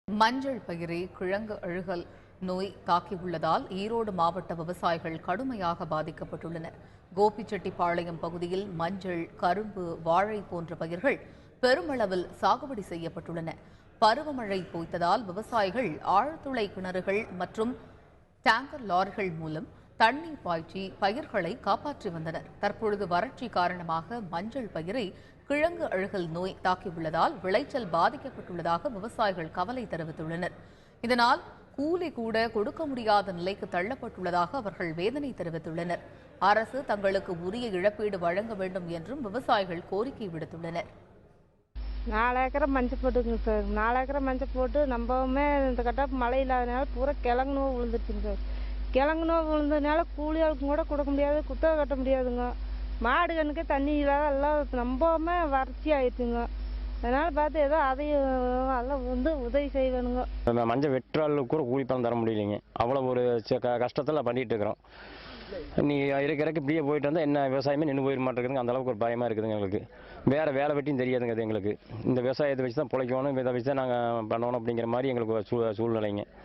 மஞ்சள் பயிரை கிழங்கு அழுகல் நோய் தாக்கியுள்ளதால் ஈரோடு மாவட்ட விவசாயிகள் கடுமையாக பாதிக்கப்பட்டுள்ளனர். கோபிச்செட்டிப்பாளையம் பகுதியில் மஞ்சள், கரும்பு, வாழை போன்ற பயிர்கள் பெருமளவில் சாகுபடி செய்யப்பட்டுள்ளன. பருவமழை பொய்த்ததால் விவசாயிகள் ஆழ்துளை கிணறுகள் மற்றும் டேங்கர் லாரிகள் மூலம் தண்ணீர் பாய்ச்சி பயிர்களை காப்பாற்றி வந்தனர். தற்பொழுது வறட்சி காரணமாக மஞ்சள் பயிரை கிழங்கு அழுகல் நோய் தாக்கியுள்ளதால் விளைச்சல் பாதிக்கப்பட்டுள்ளதாக விவசாயிகள் கவலை தெரிவித்துள்ளனர். இதனால் கூலி கூட கொடுக்க முடியாத நிலைக்கு தள்ளப்பட்டுள்ளதாக அவர்கள் வேதனை தெரிவித்துள்ளனர். அரசு தங்களுக்கு உரிய இழப்பீடு வழங்க வேண்டும் என்றும் விவசாயிகள் கோரிக்கை விடுத்துள்ளனர். 4 ஏக்கரை மஞ்சள் போட்டுங்க சார். 4 ஏக்கரை மஞ்சள் போட்டு நம்பவுமே இந்த கட்ட மழை இல்லாதனால பூரா கிழங்கு நோய் விழுந்துருச்சுங்க சார். கிழங்கு நோய் விழுந்ததுனால கூலி ஆளுக்கும் கூட கொடுக்க முடியாது, குத்தகை கட்ட முடியாதுங்க. மாடு கண்ணுக்கே தண்ணி இல்லாத எல்லாம் நம்பாம வறட்சி ஆயிடுச்சுங்க. அதனால பார்த்து ஏதோ அதையும் அதெல்லாம் உதவி செய்வேனுங்க. மஞ்சள் வெற்றாளுக்கு கூட கூலி பணம் தர முடியலைங்க. அவ்வளோ ஒரு கஷ்டத்தில் பண்ணிட்டு இருக்கிறோம். நீ இறக்கி இப்படியே போயிட்டு வந்தால் என்ன விவசாயமே நின்று போயிட மாட்டேங்குதுங்க. அந்த அளவுக்கு ஒரு பயமாக இருக்குதுங்க எங்களுக்கு. வேறு வேலை வெட்டியும் தெரியாதுங்க அது எங்களுக்கு. இந்த விவசாயத்தை வச்சு தான் பிழைக்கணும், இதை வச்சு தான் நாங்கள் பண்ணணும் அப்படிங்கிற மாதிரி எங்களுக்கு சூழ்நிலைங்க.